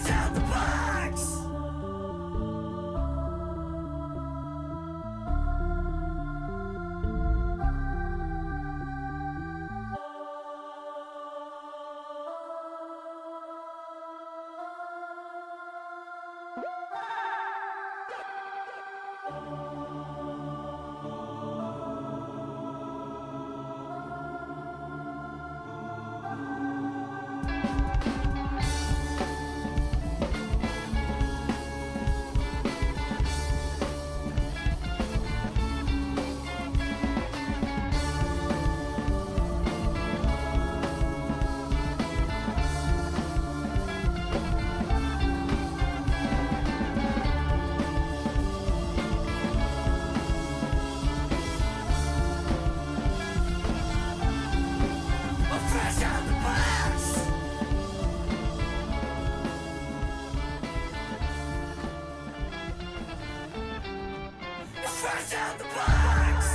fresh out the box. Fresh out the box. Fresh out the box.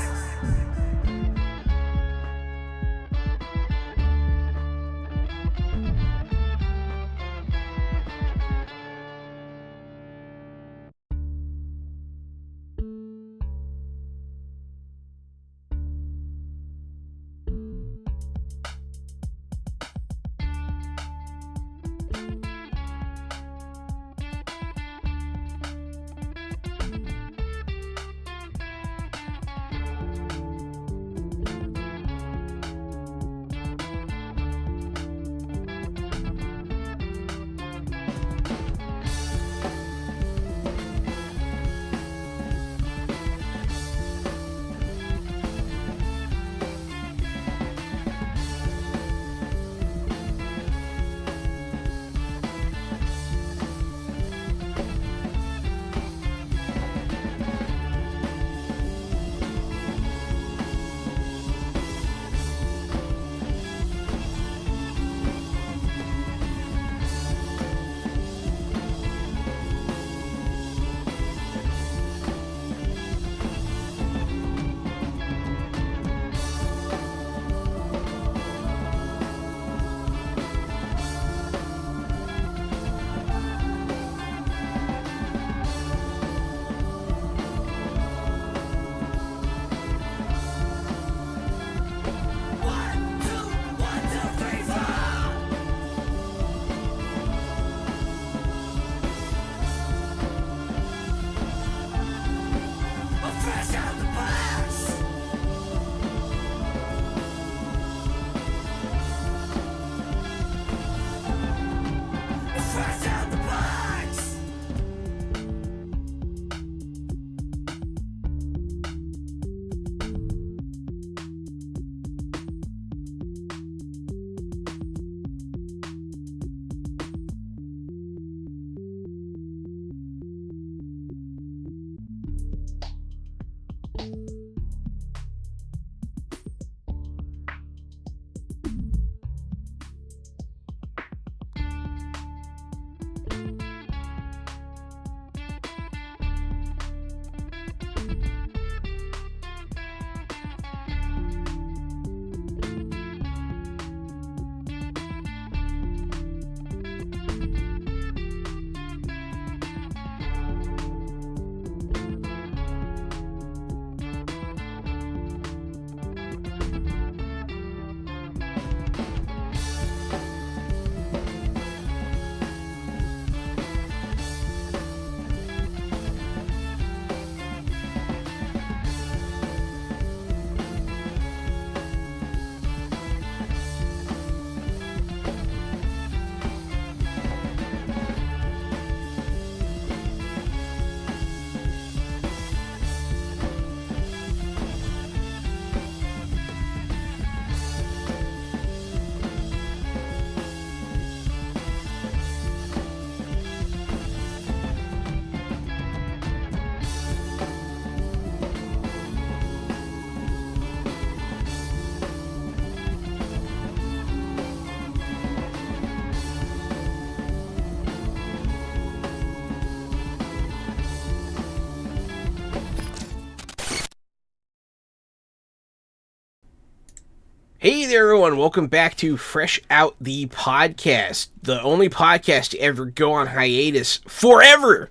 Hey there, everyone. Welcome back to Fresh Out the Podcast, the only podcast to ever go on hiatus forever.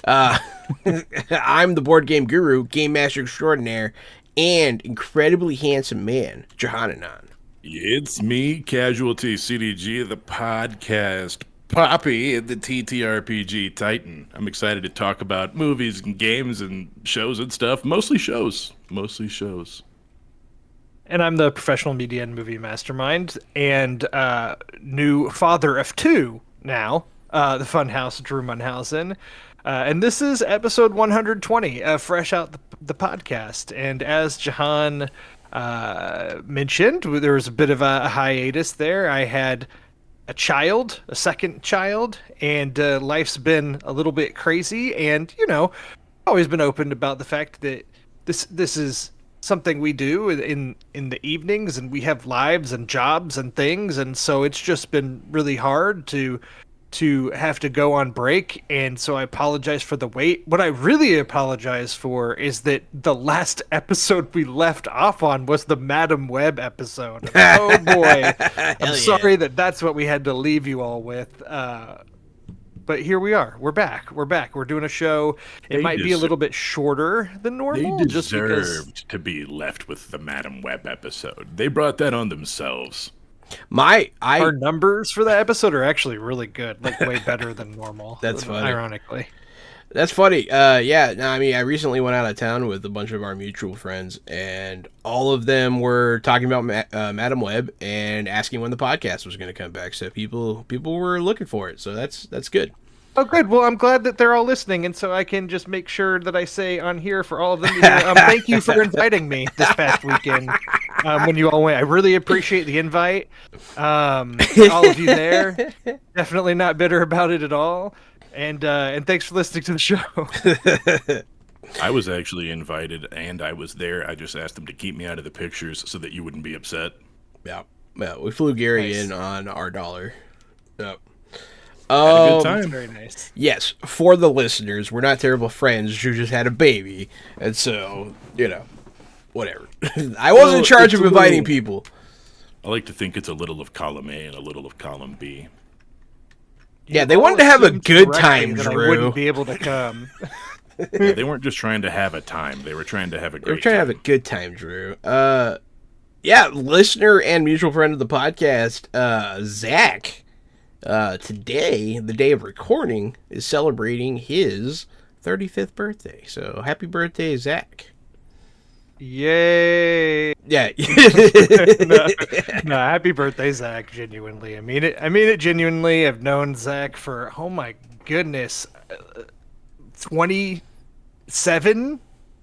Uh, I'm the board game guru, game master extraordinaire, and incredibly handsome man, Johananon. It's me, Casualty CDG, the podcast Poppy, and the TTRPG Titan. I'm excited to talk about movies and games and shows and stuff. Mostly shows. And I'm the professional media and movie mastermind and new father of two now, the Funhouse Drew Munhausen. And this is episode 120 of Fresh Out the Podcast. And as Jahan mentioned, there was a bit of a hiatus there. I had a second child, and life's been a little bit crazy. And, always been open about the fact that this is something we do in the evenings, and we have lives and jobs and things, and so it's just been really hard to have to go on break. And so I apologize for the wait. What I really apologize for is that the last episode we left off on was the Madam Web episode. Oh boy. I'm sorry that's what we had to leave you all with. But here we are. We're back. We're doing a show. It might be a little bit shorter than normal. They deserved to be left with the Madam Web episode. They brought that on themselves. Our numbers for that episode are actually really good, like way better than normal. That's funny. Ironically. That's funny. I recently went out of town with a bunch of our mutual friends, and all of them were talking about Madam Web and asking when the podcast was going to come back. So people were looking for it. So that's good. Oh, good. Well, I'm glad that they're all listening, and so I can just make sure that I say on here for all of them to hear, thank you for inviting me this past weekend when you all went. I really appreciate the invite. All of you there. Definitely not bitter about it at all. And thanks for listening to the show. I was actually invited, and I was there. I just asked them to keep me out of the pictures so that you wouldn't be upset. Yeah. We flew Gary in on our dollar. Yep. Had a good time. Very nice. Yes, for the listeners, we're not terrible friends who just had a baby, and so, whatever. I wasn't in charge of inviting people. I like to think it's a little of column A and a little of column B. Yeah, they wanted to have a good time, that Drew. I wouldn't be able to come. Yeah, they weren't just trying to have a time. They were trying to have a great time. They were trying to have a good time, Drew. Listener and mutual friend of the podcast, Zach, today, the day of recording, is celebrating his 35th birthday. So, happy birthday, Zach. Yay! Yeah. no, happy birthday, Zach. Genuinely, I mean it genuinely. I've known Zach for, oh my goodness, 27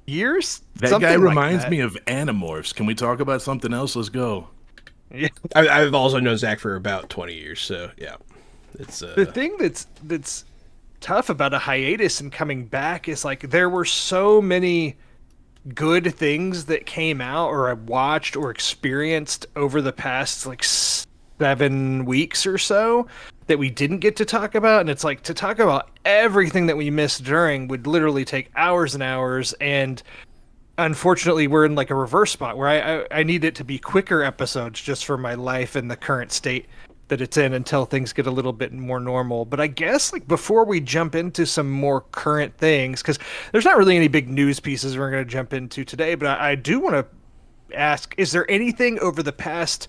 years. That something guy like reminds that. me of Animorphs. Can we talk about something else? Let's go. Yeah. I've also known Zach for about 20 years. So yeah, it's The thing that's tough about a hiatus and coming back is like there were so many good things that came out or I watched or experienced over the past like 7 weeks or so that we didn't get to talk about. And it's like to talk about everything that we missed during would literally take hours and hours. And unfortunately, we're in like a reverse spot where I need it to be quicker episodes just for my life and the current state that it's in until things get a little bit more normal. But I guess like before we jump into some more current things, because there's not really any big news pieces we're going to jump into today, but I do want to ask, is there anything over the past,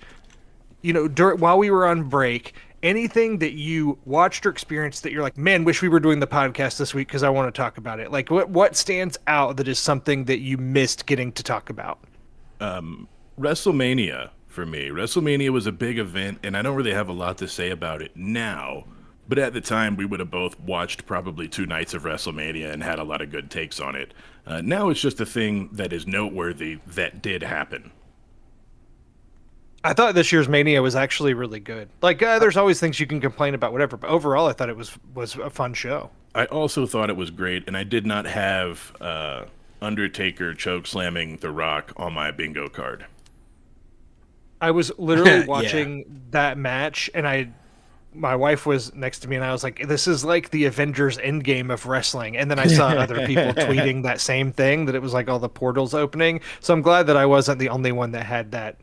while we were on break, anything that you watched or experienced that you're like, man, wish we were doing the podcast this week because I want to talk about it? Like what stands out that is something that you missed getting to talk about? WrestleMania. For me, WrestleMania was a big event, and I don't really have a lot to say about it now. But at the time, we would have both watched probably 2 nights of WrestleMania and had a lot of good takes on it. Now it's just a thing that is noteworthy that did happen. I thought this year's Mania was actually really good. Like, there's always things you can complain about, whatever. But overall, I thought it was a fun show. I also thought it was great, and I did not have Undertaker chokeslamming The Rock on my bingo card. I was literally watching that match, and my wife was next to me, and I was like, this is like the Avengers Endgame of wrestling. And then I saw other people tweeting that same thing, that it was like all the portals opening. So I'm glad that I wasn't the only one that had that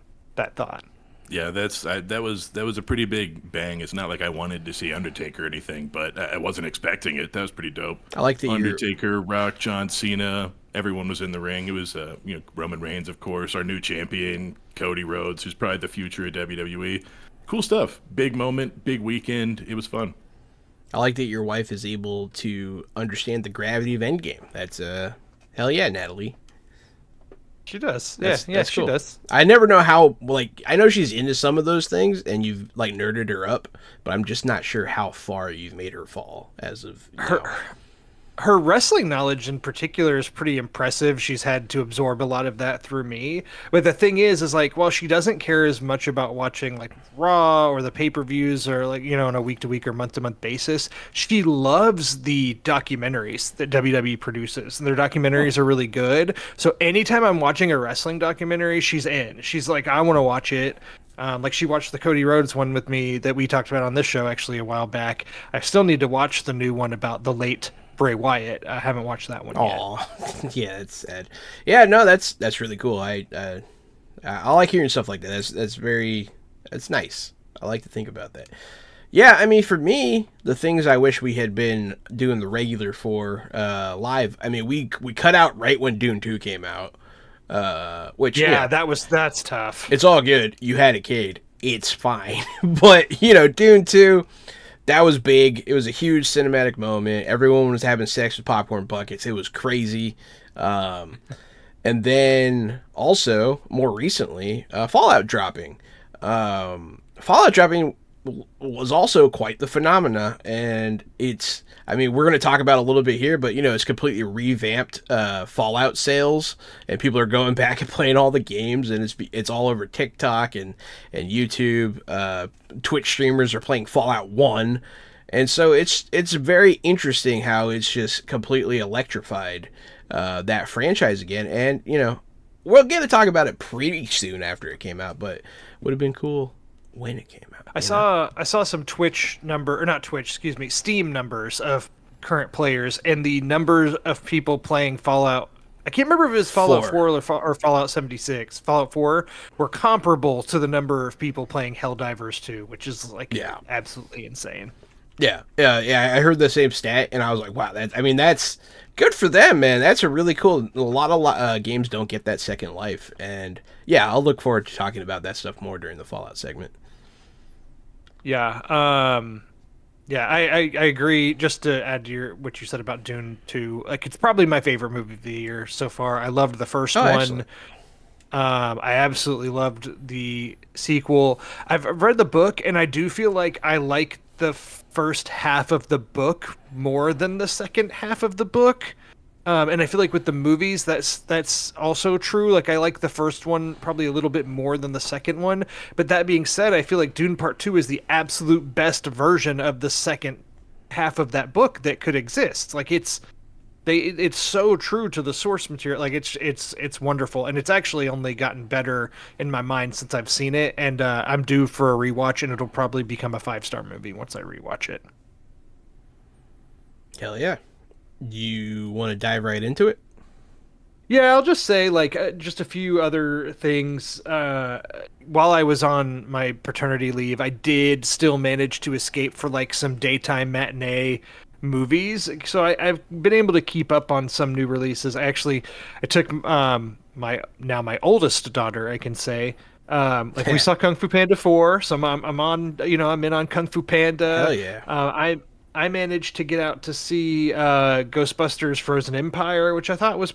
thought. Yeah, that was a pretty big bang. It's not like I wanted to see Undertaker or anything, but I wasn't expecting it. That was pretty dope. I like that you're. Undertaker, Rock, John Cena, everyone was in the ring. It was Roman Reigns, of course, our new champion, Cody Rhodes, who's probably the future of WWE. Cool stuff. Big moment, big weekend. It was fun. I like that your wife is able to understand the gravity of Endgame. That's hell yeah, Natalie. She does. That's She cool. does. I never know how, like, I know she's into some of those things and you've, like, nerded her up, but I'm just not sure how far you've made her fall as of now. Her wrestling knowledge in particular is pretty impressive. She's had to absorb a lot of that through me. But the thing is like, while she doesn't care as much about watching like Raw or the pay-per-views or like, on a week-to-week or month-to-month basis, she loves the documentaries that WWE produces. And their documentaries are really good. So anytime I'm watching a wrestling documentary, she's in. She's like, I want to watch it. Like she watched the Cody Rhodes one with me that we talked about on this show actually a while back. I still need to watch the new one about the late Bray Wyatt. I haven't watched that one yet. Aw, yeah, that's sad. Yeah, no, that's really cool. I like hearing stuff like that. That's nice. I like to think about that. Yeah, I mean, for me, the things I wish we had been doing the regular for live. I mean, we cut out right when Dune 2 came out. Which that's tough. It's all good. You had a kid. It's fine. But Dune 2. That was big. It was a huge cinematic moment. Everyone was having sex with popcorn buckets. It was crazy. And then also, more recently, Fallout dropping. Fallout dropping was also quite the phenomena. And we're going to talk about it a little bit here, but, it's completely revamped Fallout sales. And people are going back and playing all the games. And it's all over TikTok and YouTube. Twitch streamers are playing Fallout 1. And so it's very interesting how it's just completely electrified that franchise again. And, we'll get to talk about it pretty soon after it came out, but would have been cool when it came out. I saw some Steam numbers of current players and the numbers of people playing Fallout. I can't remember if it was Fallout 4 or Fallout 76. Fallout 4 were comparable to the number of people playing Helldivers 2, which is absolutely insane. Yeah. I heard the same stat, and I was like, wow, that's good for them, man. That's a really cool. A lot of games don't get that second life, and yeah, I'll look forward to talking about that stuff more during the Fallout segment. Yeah. I agree. Just to add to what you said about Dune 2, like it's probably my favorite movie of the year so far. I loved the first one. Excellent. I absolutely loved the sequel. I've read the book, and I do feel like I like the first half of the book more than the second half of the book. And I feel like with the movies, that's also true. Like I like the first one probably a little bit more than the second one. But that being said, I feel like Dune Part 2 is the absolute best version of the second half of that book that could exist. Like it's so true to the source material. Like it's wonderful, and it's actually only gotten better in my mind since I've seen it. And I'm due for a rewatch, and it'll probably become a 5-star movie once I rewatch it. Hell yeah. You want to dive right into it? Yeah, I'll just say just a few other things. While I was on my paternity leave, I did still manage to escape for some daytime matinee movies. So I've been able to keep up on some new releases. I took my oldest daughter, I can say. We saw Kung Fu Panda 4, so I'm on. I'm in on Kung Fu Panda. Hell yeah. I managed to get out to see Ghostbusters: Frozen Empire, which I thought was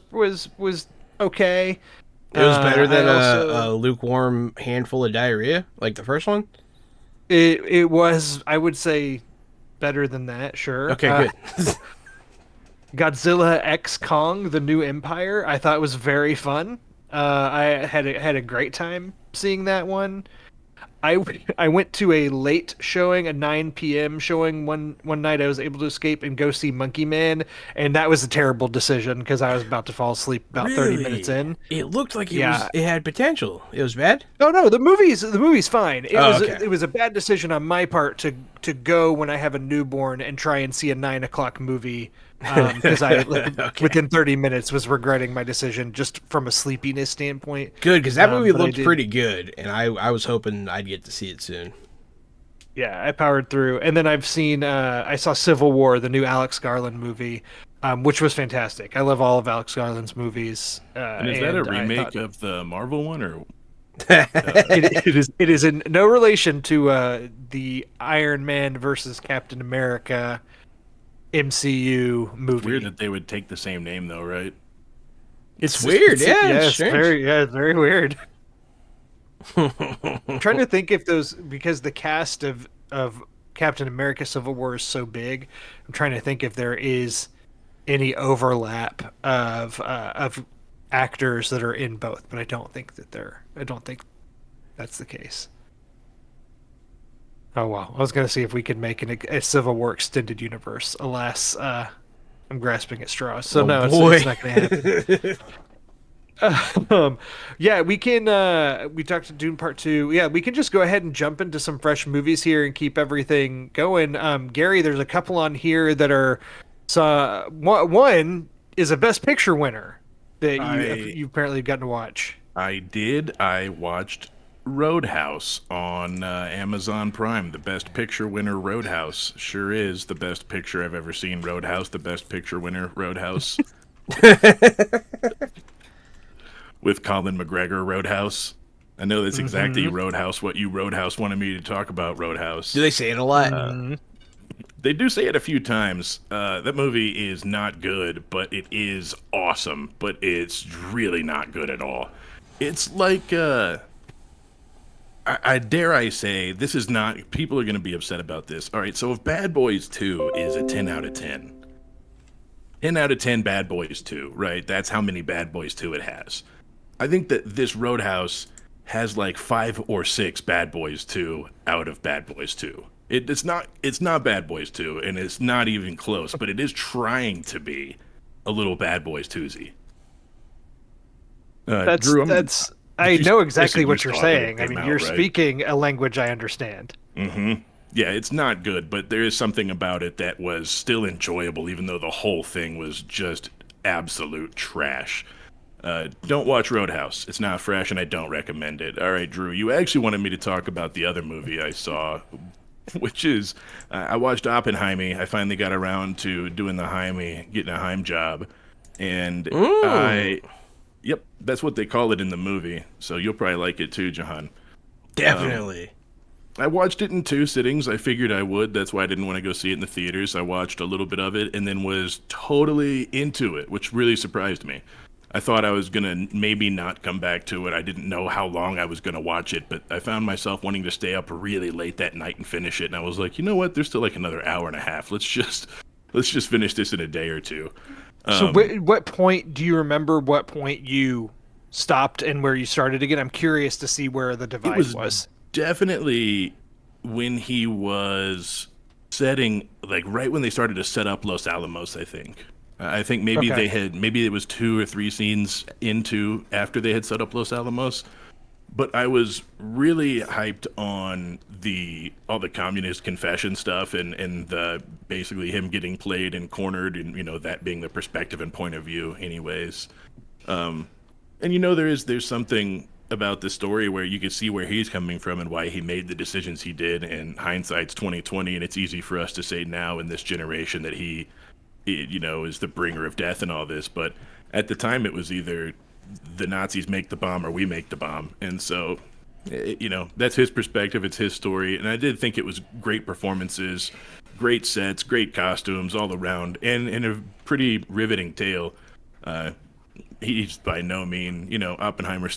okay. It was better than a lukewarm handful of diarrhea, like the first one? It was, I would say, better than that, sure. Okay, good. Godzilla X Kong: The New Empire, I thought was very fun. I had a great time seeing that one. I went to a late showing, a 9 p.m. showing one night. I was able to escape and go see Monkey Man, and that was a terrible decision because I was about to fall asleep about 30 minutes Really? in. It looked like Yeah. it had potential. It was bad? No, the movie's fine. Oh, okay. It was a bad decision on my part to go when I have a newborn and try and see a 9 o'clock movie because I within 30 minutes was regretting my decision just from a sleepiness standpoint. Good, because that movie But I looked did- pretty good, and I was hoping I'd get to see it soon. Yeah, I powered through, and then I saw Civil War, the new Alex Garland movie, which was fantastic. I love all of Alex Garland's movies. And is that a I remake thought- of the Marvel one, or it is in no relation to the Iron Man versus Captain America MCU movie. weird that they would take the same name though, right? It's weird, yeah, it's strange. it's very weird. I'm trying to think if because the cast of Captain America Civil War is so big. I'm trying to think if there is any overlap of actors that are in both, but I don't think that's the case. Oh wow! I was gonna see if we could make a Civil War extended universe. Alas, I'm grasping at straws. So Oh, no, boy. it's not gonna happen. Yeah, we can. We talked to Dune Part 2. Yeah, we can just go ahead and jump into some fresh movies here and keep everything going. Gary, there's a couple on here that are. One is a Best Picture winner that you apparently have gotten to watch. I did. I watched Roadhouse on Amazon Prime. The Best Picture winner, Roadhouse. Sure is the best picture I've ever seen. Roadhouse, the Best Picture winner, Roadhouse. With Colin McGregor, Roadhouse. I know that's exactly Roadhouse, what you Roadhouse wanted me to talk about, Roadhouse. Do they say it a lot? They do say it a few times. That movie is not good, but it is awesome. But it's really not good at all. It's like, I dare I say, this is not, people are going to be upset about this. All right, so if Bad Boys 2 is a 10 out of 10, 10 out of 10 Bad Boys 2, right? That's how many Bad Boys 2 it has. I think that this Roadhouse has like 5 or 6 Bad Boys 2 out of Bad Boys 2. It's not Bad Boys 2, and it's not even close, but it is trying to be a little Bad Boys 2-zy. Drew, I know exactly listen, what you you're saw it when it saying. I came mean, out, you're right? speaking a language I understand. Yeah, it's not good, but there is something about it that was still enjoyable, even though the whole thing was just absolute trash. Don't watch Roadhouse. It's not fresh, and I don't recommend it. All right, Drew, you actually wanted me to talk about the other movie I saw, which is I watched Oppenheimer. I finally got around to doing the getting a Heim job, and yep, that's what they call it in the movie. So you'll probably like it too, Jahan. Definitely. I watched it in 2 sittings. I figured I would. That's why I didn't want to go see it in the theaters. I watched a little bit of it and then was totally into it, which really surprised me. I thought I was going to maybe not come back to it. I didn't know how long I was going to watch it, but I found myself wanting to stay up really late that night and finish it. And I was like, you know what? There's still like another hour and a half. Let's just finish this in a day or two. So, what point do you remember? What point you stopped and where you started again? I'm curious to see where the divide was. Definitely when he was setting, like right when they started to set up Los Alamos, I think. I think maybe Okay. maybe it was 2 or 3 scenes after they had set up Los Alamos. But I was really hyped on all the communist confession stuff and basically him getting played and cornered and, that being the perspective and point of view anyways. And there's something about the story where you can see where he's coming from and why he made the decisions he did, and hindsight's 2020, and it's easy for us to say now in this generation that he is the bringer of death and all this, but at the time it was either the Nazis make the bomb or we make the bomb. And so, that's his perspective, it's his story, and I did think it was great performances, great sets, great costumes all around, and a pretty riveting tale. He's by no means, Oppenheimer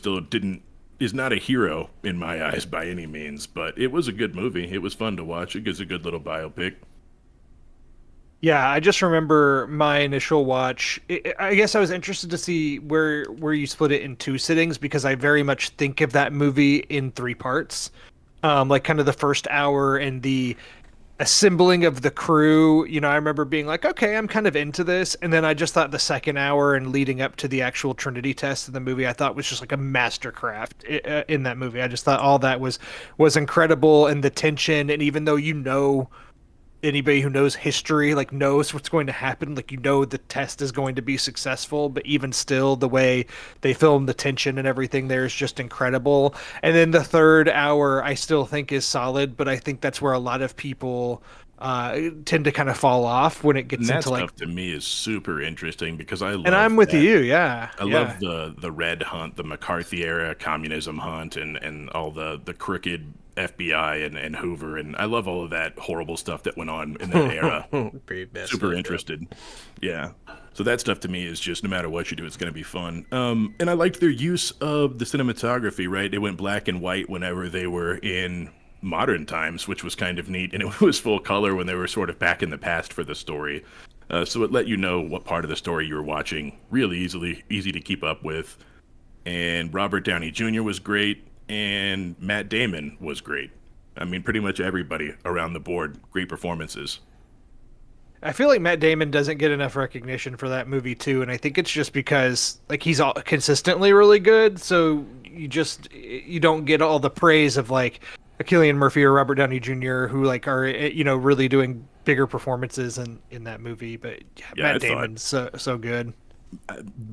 is not a hero in my eyes by any means, but it was a good movie. It was fun to watch. It gives a good little biopic. Yeah, I just remember my initial watch. I guess I was interested to see where you split it in 2 sittings because I very much think of that movie in 3 parts. like kind of the first hour and the assembling of the crew. I remember being like, okay, I'm kind of into this. And then I just thought the second hour and leading up to the actual Trinity test of the movie, I thought was just like a mastercraft in that movie. I just thought all that was incredible, and the tension. And even though anybody who knows history like knows what's going to happen, like the test is going to be successful, but even still the way they film the tension and everything there is just incredible. And then the third hour I still think is solid, but I think that's where a lot of people tend to kind of fall off when it gets And that into like, stuff to me is super interesting because I love and I'm with that. you. Yeah. I yeah. love the Red Hunt, the McCarthy era communism hunt, and all the crooked FBI and Hoover, and I love all of that horrible stuff that went on in that era. Pretty best Super stuff. interested. Yeah. So that stuff to me is just no matter what you do, it's going to be fun. And I liked their use of the cinematography, right? They went black and white whenever they were in modern times, which was kind of neat. And it was full color when they were sort of back in the past for the story. So it let you know what part of the story you were watching really easy to keep up with. And Robert Downey Jr. was great, and Matt Damon was great. I mean, pretty much everybody around the board, great performances. I feel like Matt Damon doesn't get enough recognition for that movie too, and I think it's just because like he's all consistently really good, so you don't get all the praise of like a Cillian Murphy or Robert Downey Jr. who like are really doing bigger performances in that movie. But Yeah, Matt Damon's so good.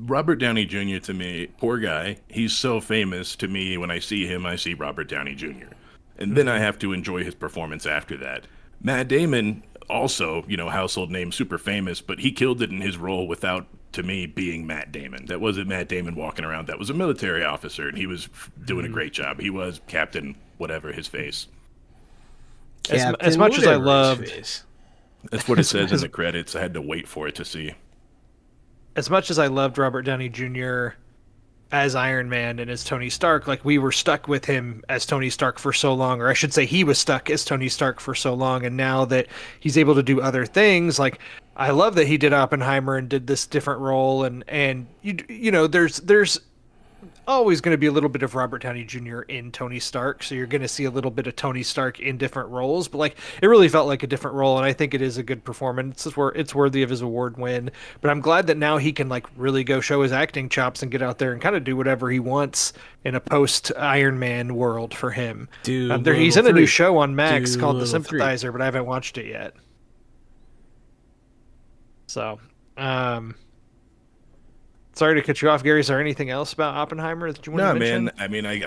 Robert Downey Jr. to me, poor guy. He's so famous to me. When I see him, I see Robert Downey Jr. And then I have to enjoy his performance after that. Matt Damon, also, household name, super famous, but he killed it in his role without, to me, being Matt Damon. That wasn't Matt Damon walking around. That was a military officer, and he was doing a great job. He was Captain whatever his face. As much as I loved... That's what it says in the credits. I had to wait for it to see. As much as I loved Robert Downey Jr. as Iron Man and as Tony Stark, like we were stuck with him as Tony Stark for so long, or I should say he was stuck as Tony Stark for so long, and now that he's able to do other things, like I love that he did Oppenheimer and did this different role, and there's always going to be a little bit of Robert Downey Jr. in Tony Stark, so you're going to see a little bit of Tony Stark in different roles, but like it really felt like a different role, and I think it is a good performance. It's worthy of his award win, but I'm glad that now he can like really go show his acting chops and get out there and kind of do whatever he wants in a post Iron Man world for him. He's in a new show on Max called The Sympathizer, but I haven't watched it yet. So, sorry to cut you off, Gary. Is there anything else about Oppenheimer that you want to mention? No, man. I mean, I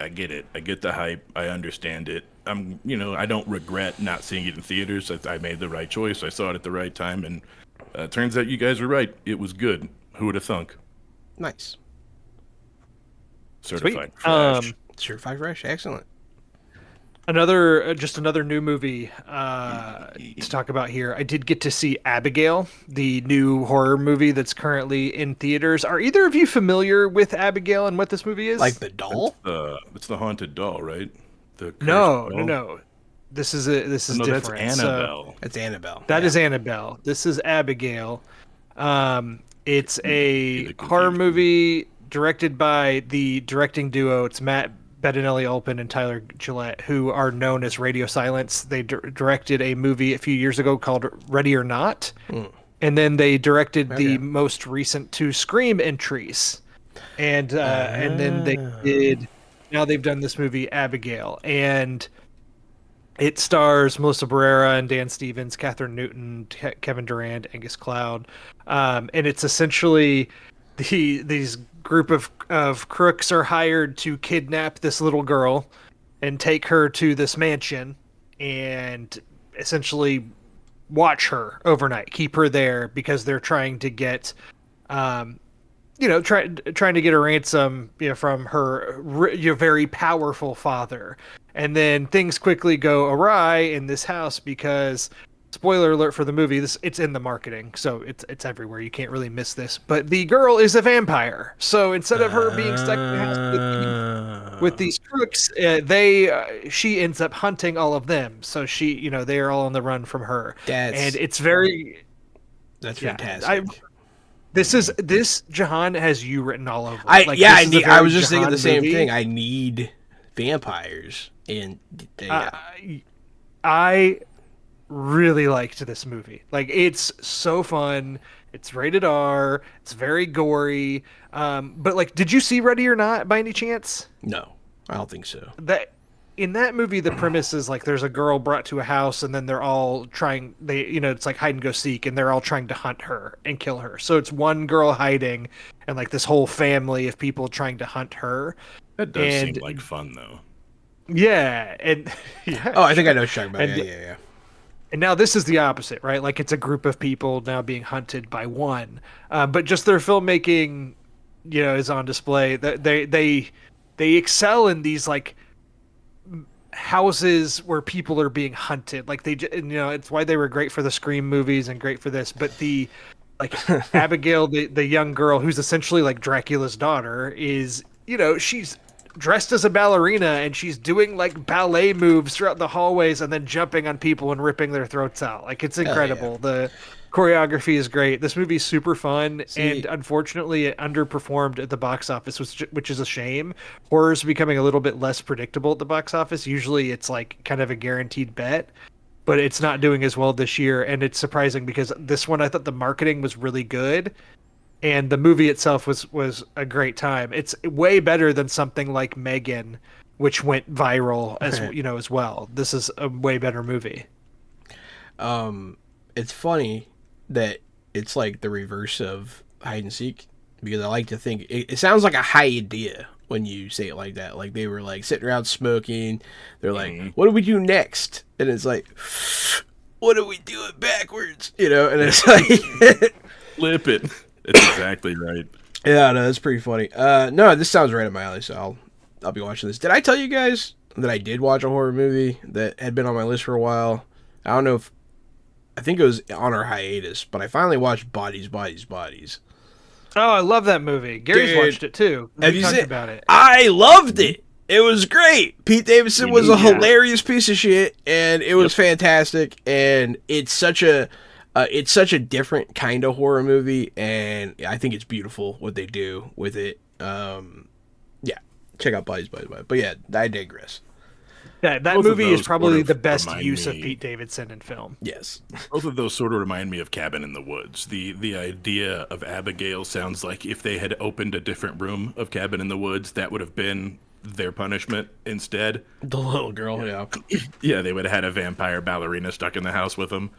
get it. I get the hype. I understand it. I don't regret not seeing it in theaters. I made the right choice. I saw it at the right time, and turns out you guys were right. It was good. Who would have thunk? Nice. Certified Sweet. fresh. Certified fresh. Excellent. Another new movie to talk about here. I did get to see Abigail, the new horror movie that's currently in theaters. Are either of you familiar with Abigail and what this movie is? Like the doll? It's the haunted doll, right? The cursed No. doll? This is No, different. that's Annabelle. That's Annabelle. That is Annabelle. This is Abigail. It's a horror movie directed by the directing duo. It's Matt Bettinelli-Olpin and Tyler Gillette, who are known as Radio Silence. They directed a movie a few years ago called Ready or Not, and then they directed the most recent two Scream entries, and then they did. Now they've done this movie Abigail, and it stars Melissa Barrera and Dan Stevens, Catherine Newton, Kevin Durant, Angus Cloud, and it's essentially these group of crooks are hired to kidnap this little girl and take her to this mansion and essentially watch her overnight, keep her there because they're trying to get trying to get a ransom from her very powerful father. And then things quickly go awry in this house because, spoiler alert for the movie, it's in the marketing, so it's everywhere. You can't really miss this. But the girl is a vampire, so instead of her being stuck in the house with these crooks, she ends up hunting all of them. So they are all on the run from her. And it's very that's fantastic. This Jahan has you written all over. I was just thinking the same thing. I need vampires. And I really liked this movie. Like, it's so fun. It's rated R. It's very gory. But like, did you see Ready or Not by any chance? no, I don't think so. That in that movie, the premise is like there's a girl brought to a house, and then they're all trying. It's like hide and go seek, and they're all trying to hunt her and kill her. So it's one girl hiding, and like this whole family of people trying to hunt her. That does And- seem like fun, though. Yeah, and yeah. Oh, I think I know what you're talking about. And- Yeah. And now this is the opposite, right? Like it's a group of people now being hunted by one, but just their filmmaking, is on display. That they excel in these like houses where people are being hunted. Like it's why they were great for the Scream movies and great for this. But the like Abigail, the young girl who's essentially like Dracula's daughter, is she's dressed as a ballerina and she's doing like ballet moves throughout the hallways and then jumping on people and ripping their throats out. Like it's incredible. yeah. The choreography is great. This movie's super fun, See- and unfortunately it underperformed at the box office, which is a shame. Horror's becoming a little bit less predictable at the box office. Usually it's like kind of a guaranteed bet, but it's not doing as well this year, and it's surprising because this one I thought the marketing was really good. And the movie itself was a great time. It's way better than something like Megan, which went viral as well. This is a way better movie. It's funny that it's like the reverse of hide and seek, because I like to think it sounds like a high idea when you say it like that. Like they were like sitting around smoking. They're like, what do we do next? And it's like, what do we do it backwards? And it's like, Flip it. It's exactly right. yeah, no, that's pretty funny. No, this sounds right up my alley, so I'll be watching this. Did I tell you guys that I did watch a horror movie that had been on my list for a while? I don't know I think it was on our hiatus, but I finally watched Bodies, Bodies, Bodies. Oh, I love that movie. Gary's Dude, watched it too. Have We you talked seen about it? I loved it. It was great. Pete Davidson was a Yeah. hilarious piece of shit, and it was fantastic. And it's such a different kind of horror movie, and I think it's beautiful what they do with it. Yeah, check out Bodies, Bodies, Bodies. But yeah, I digress. Yeah, that Both of movie is those probably sort of the best remind use of me- Pete Davidson in film. Yes. Both of those sort of remind me of Cabin in the Woods. The idea of Abigail sounds like if they had opened a different room of Cabin in the Woods, that would have been their punishment instead. The little girl, yeah. Yeah, they would have had a vampire ballerina stuck in the house with them.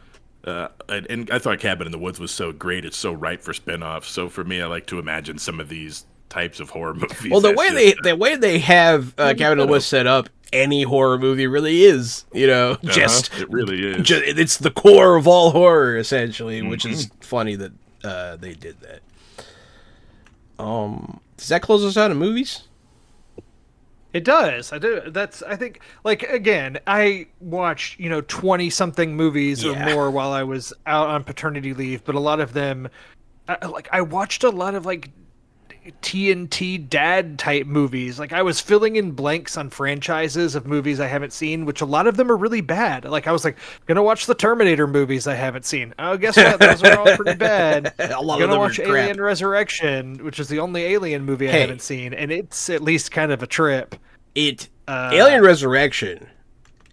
And I thought Cabin in the Woods was so great; it's so ripe for spin-offs. So for me, I like to imagine some of these types of horror movies. Well, the that's way they have Cabin in the Woods set up, any horror movie really is, just it really is. it's the core of all horror essentially, which is funny that they did that. Does that close us out of movies? It does. I do. I think, like, again, I watched, 20 something movies or Yeah. more while I was out on paternity leave, but a lot of them, I watched a lot of like TNT dad type movies. Like I was filling in blanks on franchises of movies I haven't seen, which a lot of them are really bad. Like I was like, gonna watch the Terminator movies I haven't seen. Oh, guess what? Those are all pretty bad. A lot of Gonna them watch are crap. Alien Resurrection, which is the only Alien movie I Hey. haven't seen, and it's at least kind of a trip. Alien Resurrection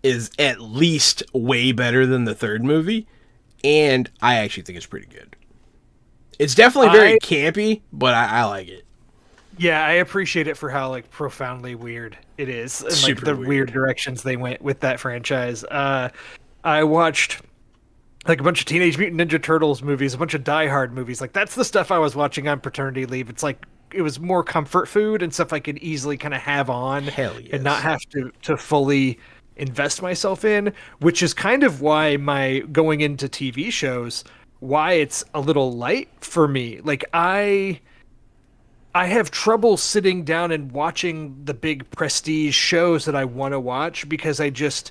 is at least way better than the third movie, and I actually think it's pretty good. It's definitely very campy, but I like it. Yeah, I appreciate it for how like profoundly weird it is, and like Super the weird. weird directions they went with that franchise. I watched like a bunch of Teenage Mutant Ninja Turtles movies, a bunch of Die Hard movies. Like that's the stuff I was watching on paternity leave. It's like it was more comfort food and stuff I could easily kind of have on Hell yes. and not have to fully invest myself in, which is kind of why my going into TV shows, why it's a little light for me. Like I have trouble sitting down and watching the big prestige shows that I want to watch because I just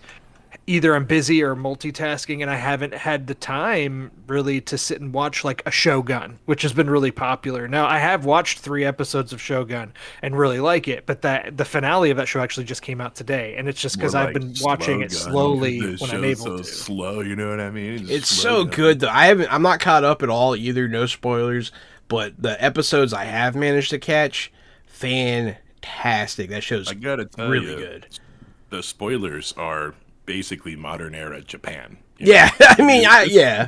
either I'm busy or multitasking, and I haven't had the time really to sit and watch like a Shogun, which has been really popular. Now I have watched 3 episodes of Shogun and really like it, but the finale of that show actually just came out today, and it's just because More I've like been watching it slow gun, slowly 'cause the when I'm show's able so to. slow, you know what I mean? Just It's slow so down. good though. I'm not caught up at all either. No spoilers, but the episodes I have managed to catch, fantastic. fantastic. That show's I gotta tell really you, good. the spoilers are basically modern era Japan. Yeah, I mean, yeah.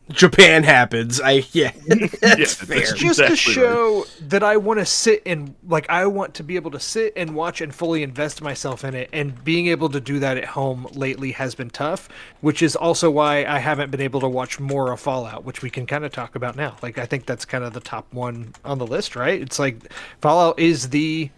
Japan happens. That's Yeah, fair. that's Just a exactly show that I want to sit and I want to be able to sit and watch and fully invest myself in it, and being able to do that at home lately has been tough, which is also why I haven't been able to watch more of Fallout, which we can kind of talk about now. Like, I think that's kind of the top one on the list, right? It's like Fallout is the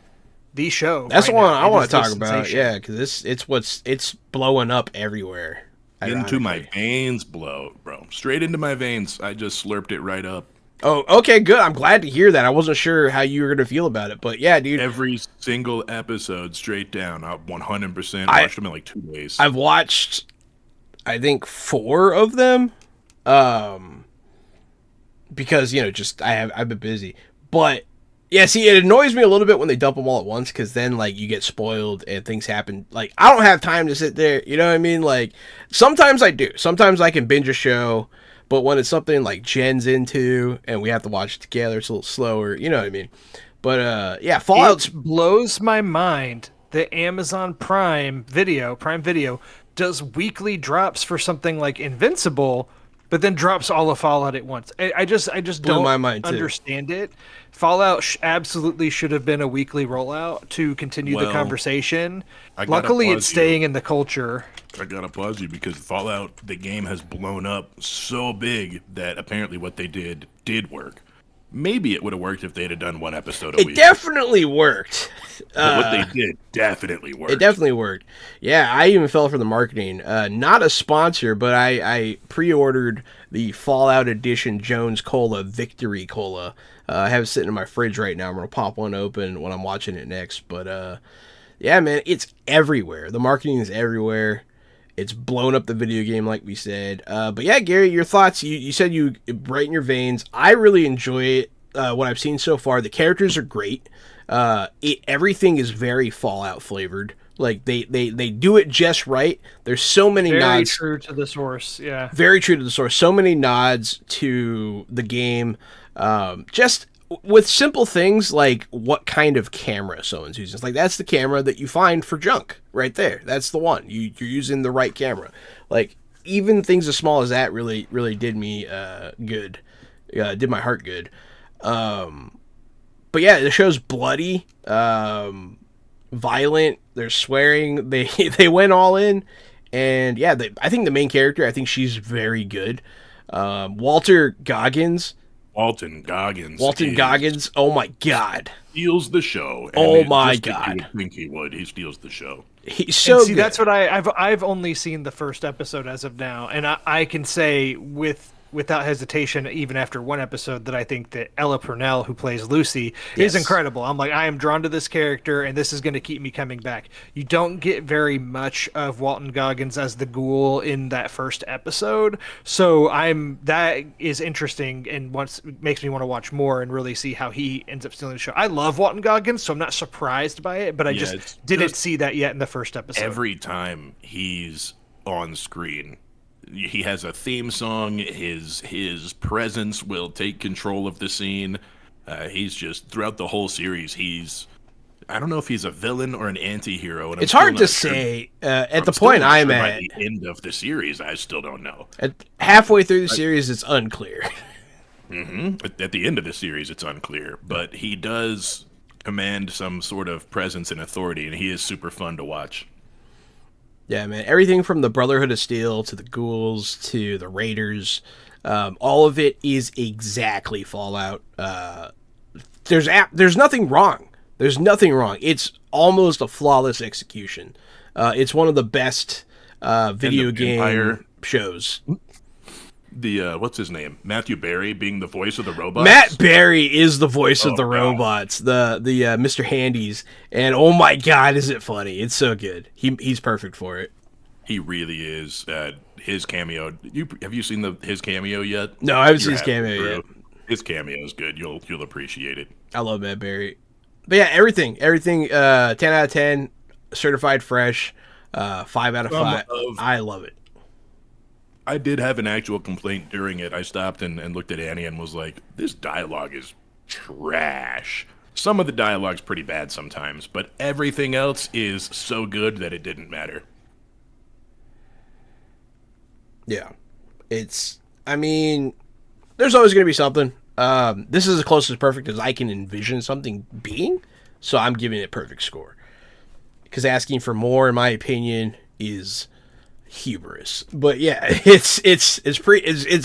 show. That's the right one now. I It want is to the talk about. sensation. Yeah, because it's blowing up everywhere. Into my ironically. veins, bro. Straight into my veins. I just slurped it right up. Oh, okay, good. I'm glad to hear that. I wasn't sure how you were gonna feel about it, but yeah, dude. Every single episode, straight down. I 100% I- watched them in like 2 days. I've watched, I think, 4 of them, because just I've been busy. But yeah, see, it annoys me a little bit when they dump them all at once, because then like you get spoiled and things happen. Like, I don't have time to sit there. You know what I mean? Like, sometimes I do. Sometimes I can binge a show, but when it's something like Jen's into and we have to watch it together, it's a little slower. You know what I mean? But yeah, Fallout's It blows my mind that Amazon Prime Video does weekly drops for something like Invincible, but then drops all of Fallout at once. I just Blew don't my mind, too. understand it. Fallout absolutely should have been a weekly rollout to continue the Well, conversation. I gotta Luckily, pause it's you. staying in the culture. I gotta pause you because Fallout, the game, has blown up so big that apparently what they did work. Maybe it would have worked if they'd have done 1 episode a it week. definitely worked. But what they did definitely worked. It definitely worked. Yeah, I even fell for the marketing. Not a sponsor, but I pre-ordered the Fallout Edition Jones Cola Victory Cola. I have it sitting in my fridge right now. I'm going to pop one open when I'm watching it next. But yeah, man, it's everywhere. The marketing is everywhere. It's blown up the video game, like we said. But yeah, Gary, your thoughts. You said you right in your veins. I really enjoy it. What I've seen so far, the characters are great. Everything is very Fallout flavored. Like they do it just right. There's so many Very nods. true to the source. Yeah. Very true to the source. So many nods to the game. Just with simple things like what kind of camera someone's using. It's like, that's the camera that you find for junk right there. That's the one. You're using the right camera. Like, even things as small as that really did me good. Did my heart good. But yeah, the show's bloody, violent. They're swearing. They went all in. And yeah, I think the main character, I think she's very good. Walton Goggins. Oh my god. Steals the show. Oh my just like God. you would think he would. He steals the show. He's so And see, good. that's what I've only seen the first episode as of now, and I can say without hesitation, even after 1 episode, that I think that Ella Purnell, who plays Lucy, Yes. is incredible. I'm like, I am drawn to this character, and this is going to keep me coming back. You don't get very much of Walton Goggins as the ghoul in that first episode, so that is interesting, and makes me want to watch more and really see how he ends up stealing the show. I love Walton Goggins, so I'm not surprised by it, but I Yeah, just it's didn't just see that yet in the first episode. Every time he's on screen, he has a theme song. His presence will take control of the scene. He's just, throughout the whole series, I don't know if he's a villain or an anti-hero. And It's I'm hard still to not sure. say. At the I'm still point not I'm sure at, by the end of the series, I still don't know. at halfway through the series, it's unclear. At the end of the series, it's unclear, but he does command some sort of presence and authority, and he is super fun to watch. Yeah, man. Everything from the Brotherhood of Steel to the ghouls to the Raiders, all of it is exactly Fallout. There's nothing wrong. There's nothing wrong. It's almost a flawless execution. It's one of the best video game Empire. shows. The what's his name? Matthew Berry being the voice of the robots. Matt Berry is the voice of Oh, the God. robots, the Mr. Handies, and oh my god, is it funny? It's so good. He's perfect for it. He really is. His cameo. Have you seen his cameo yet? No, I haven't seen You his haven't, cameo bro. yet. His cameo is good. You'll appreciate it. I love Matt Berry. But yeah, everything, 10 out of 10, certified fresh, 5 out of 5. I love it. I did have an actual complaint during it. I stopped and looked at Annie and was like, "This dialogue is trash." Some of the dialogue's pretty bad sometimes, but everything else is so good that it didn't matter. Yeah. I mean, there's always going to be something. This is as close as perfect as I can envision something being, so I'm giving it a perfect score. Because asking for more, in my opinion, is hubris. But yeah, it's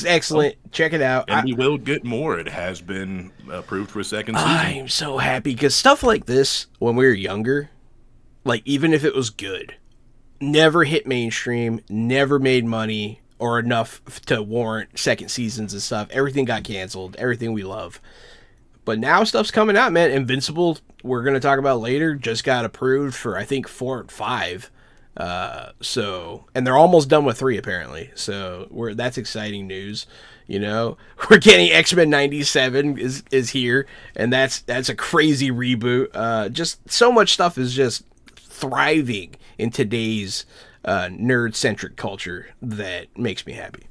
excellent. Check it out. And we will get more. It has been approved for a second season. I'm so happy because stuff like this, when we were younger, like even if it was good, never hit mainstream, never made money or enough to warrant second seasons and stuff. Everything got canceled. Everything we love. But now stuff's coming out, man. Invincible, we're going to talk about later, just got approved for, I think, 4 and 5. And they're almost done with 3, apparently. So that's exciting news. You know, we're getting X-Men 97 is here, and that's a crazy reboot. Just so much stuff is just thriving in today's nerd-centric culture that makes me happy.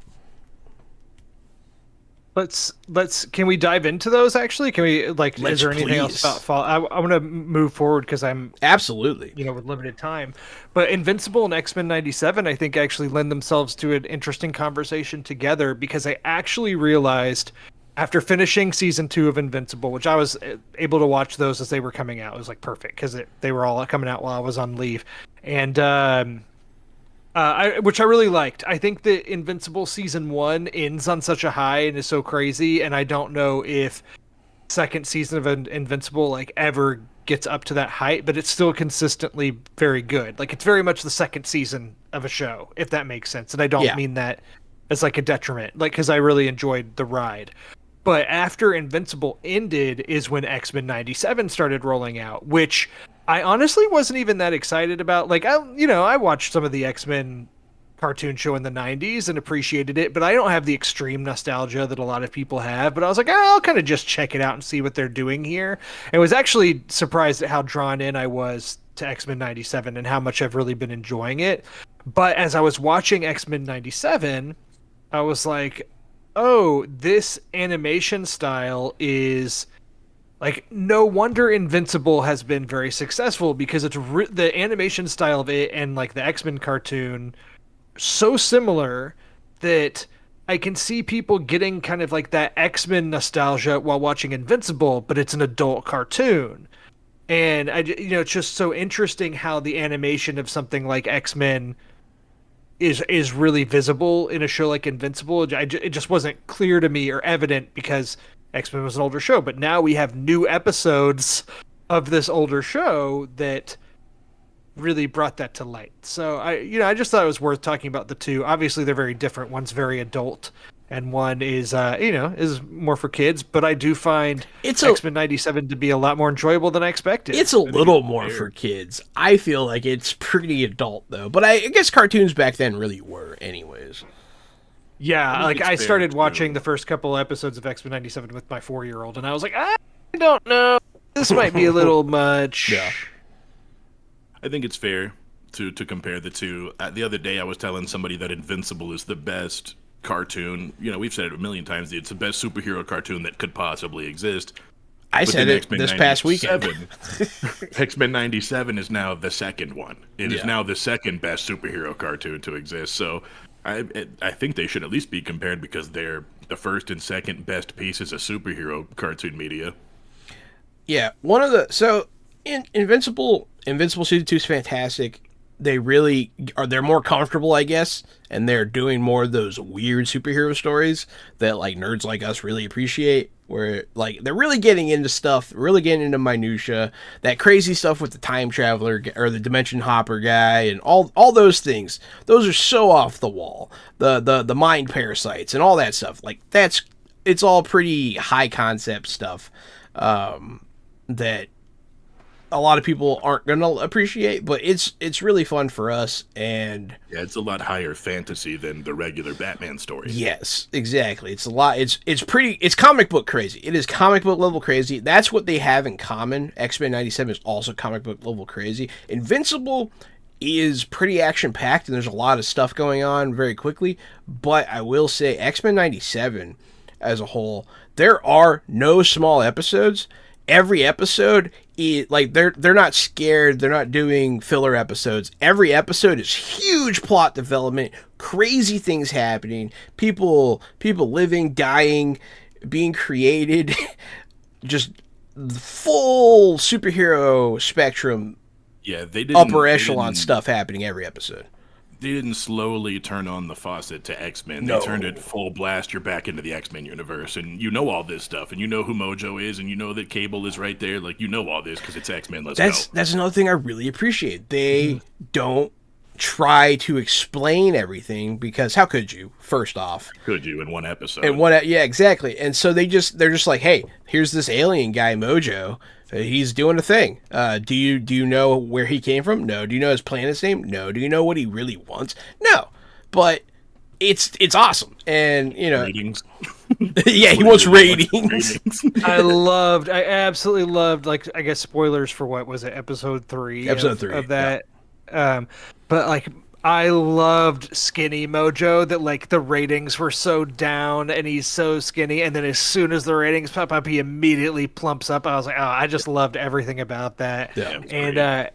Can we dive into those actually? Can we is there anything else please. about fall? I want to move forward because I'm Absolutely. with limited time. But Invincible and X-Men 97 I think actually lend themselves to an interesting conversation together, because I actually realized after finishing season 2 of Invincible, which I was able to watch those as they were coming out. It was like perfect because they were all coming out while I was on leave. And which I really liked. I think that Invincible season 1 ends on such a high and is so crazy, and I don't know if second season of Invincible ever gets up to that height, but it's still consistently very good. Like, it's very much the second season of a show, if that makes sense. And I don't mean that as a detriment, because I really enjoyed the ride. But after Invincible ended is when X-Men 97 started rolling out, which I honestly wasn't even that excited about. I watched some of the X-Men cartoon show in the 90s and appreciated it, but I don't have the extreme nostalgia that a lot of people have. But I was like, I'll kind of just check it out and see what they're doing here. And was actually surprised at how drawn in I was to X-Men 97 and how much I've really been enjoying it. But as I was watching X-Men 97, I was like, oh, this animation style is... no wonder Invincible has been very successful, because it's the animation style of it and the X-Men cartoon so similar that I can see people getting kind of that X-Men nostalgia while watching Invincible, but it's an adult cartoon. And it's just so interesting how the animation of something like X-Men is really visible in a show like Invincible. It just wasn't clear to me or evident because X-Men was an older show, but now we have new episodes of this older show that really brought that to light. So I just thought it was worth talking about the two. Obviously they're very different. One's very adult and one is is more for kids, but I do find X-Men 97 to be a lot more enjoyable than I expected. It's a little more for kids. I feel like it's pretty adult though, but I guess cartoons back then really were anyways. Yeah, I started watching the first couple episodes of X-Men 97 with my 4-year-old, and I was like, I don't know. This might be a little much. Yeah. I think it's fair to compare the two. The other day I was telling somebody that Invincible is the best cartoon. We've said it a million times. It's the best superhero cartoon that could possibly exist. I said it this past weekend. X-Men 97 is now the second one. It is now the second best superhero cartoon to exist. So I think they should at least be compared, because they're the first and second best pieces of superhero cartoon media. Yeah, Invincible season 2 is fantastic. They really they're more comfortable, I guess, and they're doing more of those weird superhero stories that nerds like us really appreciate, where they're really getting into stuff, really getting into minutia, that crazy stuff with the time traveler or the dimension hopper guy and all those things. Those are so off the wall. The mind parasites and all that stuff. It's all pretty high concept stuff that a lot of people aren't gonna appreciate, but it's really fun for us. And yeah, it's a lot higher fantasy than the regular Batman story. Yes, exactly. It's a lot. It's comic book crazy. It is comic book level crazy. That's what they have in common. X-Men 97 is also comic book level crazy. Invincible is pretty action packed, and there's a lot of stuff going on very quickly. But I will say, X-Men 97 as a whole, there are no small episodes. every episode is like they're not scared, they're not doing filler episodes. Every episode is huge plot development, crazy things happening, people living, dying, being created, just the full superhero spectrum, Yeah, they didn't upper they echelon didn't- stuff happening every episode. They didn't slowly turn on the faucet to X-Men. No. They turned it full blast. You're back into the X-Men universe, and you know all this stuff, and you know who Mojo is, and you know that Cable is right there. Like, you know all this because it's X-Men. Let's go. That's another thing I really appreciate. They don't try to explain everything, because how could you? First off, Could you in one episode? and what? Yeah, exactly. And so they're just like, hey, here's this alien guy, Mojo. He's doing a thing. Do you know where he came from? No. Do you know his planet's name? No. Do you know what he really wants? No. But it's awesome, and Ratings. yeah, he wants ratings. I absolutely loved, like, I guess spoilers for what was it, episode 3? Episode 3, of that. But like, I loved Skinny Mojo, that like the ratings were so down and he's so skinny, and then as soon as the ratings pop up, he immediately plumps up. I was like, oh, I just loved everything about that. Yeah. And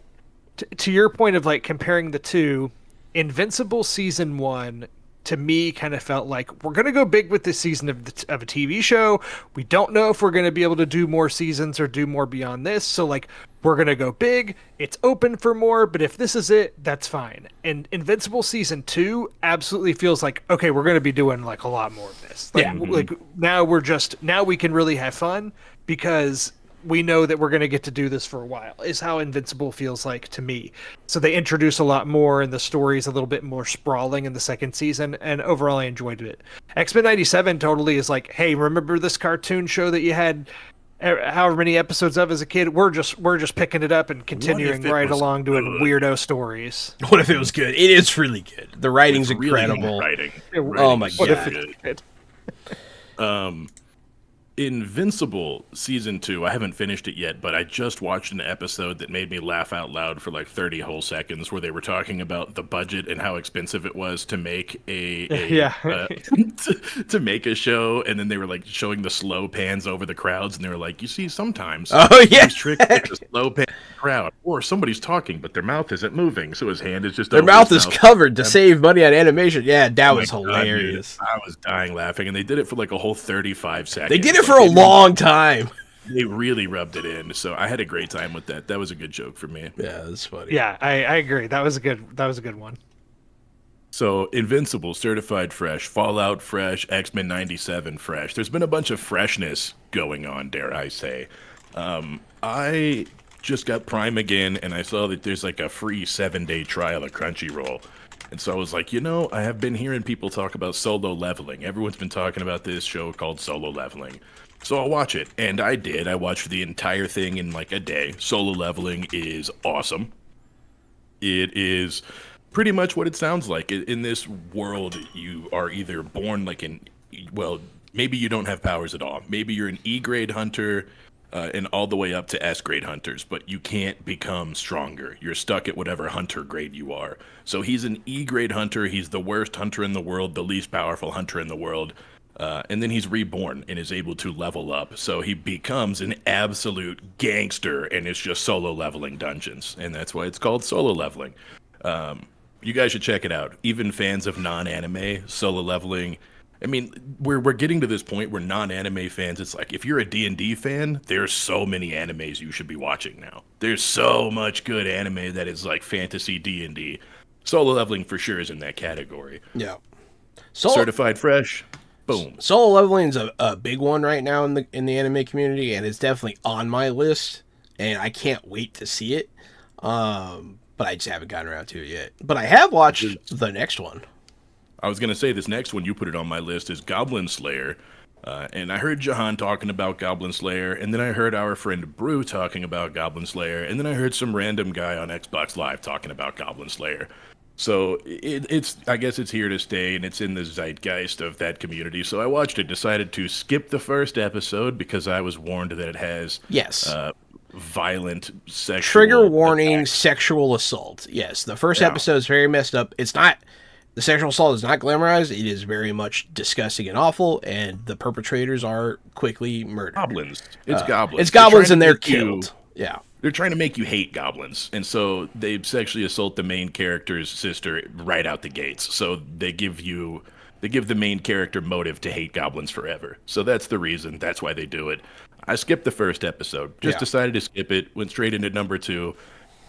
to your point of like comparing the two, Invincible season 1 to me kind of felt like we're going to go big with this season of a TV show. We don't know if we're going to be able to do more seasons or do more beyond this. So like, we're going to go big. It's open for more, but if this is it, that's fine. And Invincible season 2 absolutely feels like, okay, we're going to be doing like a lot more of this. Like, Yeah. like now we can really have fun because we know that we're going to get to do this for a while, is how Invincible feels like to me. So they introduce a lot more, and the story's a little bit more sprawling in the second season, and overall I enjoyed it. X-Men 97 totally is like, hey, remember this cartoon show that you had however many episodes of as a kid? We're just picking it up and continuing it right was along doing good? weirdo stories. What if it was good? It is really good. The writing's It's really good incredible. writing. Oh my Writing's so God. good. Invincible season 2, I haven't finished it yet, but I just watched an episode that made me laugh out loud for like 30 whole seconds, where they were talking about the budget and how expensive it was to make Yeah. to make a show, and then they were like showing the slow pans over the crowds, and they were like, you see, sometimes Oh yeah. these tricks are just slow pan crowd, or somebody's talking but their mouth isn't moving, so his hand is just Their over mouth his is covered to save money on animation. Yeah, that Oh was my God, hilarious. dude. I was dying laughing, and they did it for like a whole 35 seconds. They did it Like, for a they long time. They really rubbed it in, so I had a great time with that. That was a good joke for me. Yeah, that's funny. Yeah, I agree. That was a good one. So Invincible, Certified Fresh, Fallout Fresh, X-Men 97 Fresh. There's been a bunch of freshness going on, dare I say. I just got Prime again, and I saw that there's like a free 7-day trial of Crunchyroll. And so I was like, I have been hearing people talk about Solo Leveling. Everyone's been talking about this show called Solo Leveling. So I'll watch it. And I did. I watched the entire thing in like a day. Solo Leveling is awesome. It is pretty much what it sounds like. In this world, you are either born like maybe you don't have powers at all. Maybe you're an E-grade hunter, and all the way up to S-grade hunters, but you can't become stronger. You're stuck at whatever hunter grade you are. So he's an E-grade hunter. He's the worst hunter in the world, the least powerful hunter in the world. And then he's reborn and is able to level up. So he becomes an absolute gangster and is just solo leveling dungeons. And that's why it's called Solo Leveling. You guys should check it out. Even fans of non-anime, Solo Leveling. I mean, we're getting to this point where non-anime fans, it's like, if you're a D&D fan, there's so many animes you should be watching now. There's so much good anime that is like fantasy D&D. Solo Leveling for sure is in that category. Yeah. Certified Fresh, boom. Solo Leveling is a big one right now in the anime community, and it's definitely on my list, and I can't wait to see it. But I just haven't gotten around to it yet. But I have watched the next one. I was going to say, this next one you put it on my list is Goblin Slayer. And I heard Jahan talking about Goblin Slayer, and then I heard our friend Brew talking about Goblin Slayer, and then I heard some random guy on Xbox Live talking about Goblin Slayer. So I guess it's here to stay, and it's in the zeitgeist of that community. So I watched it, decided to skip the first episode because I was warned that it has violent sexual trigger warning, attacks. sexual assault. Yes, the first episode is very messed up. It's not The sexual assault is not glamorized. It is very much disgusting and awful, and the perpetrators are quickly murdered. Goblins. It's goblins. It's goblins, trying and to they're make you- killed. Yeah. They're trying to make you hate goblins, and so they sexually assault the main character's sister right out the gates. So they give the main character motive to hate goblins forever. So that's the reason. That's why they do it. I skipped the first episode. Just Yeah. decided to skip it. Went straight into number 2.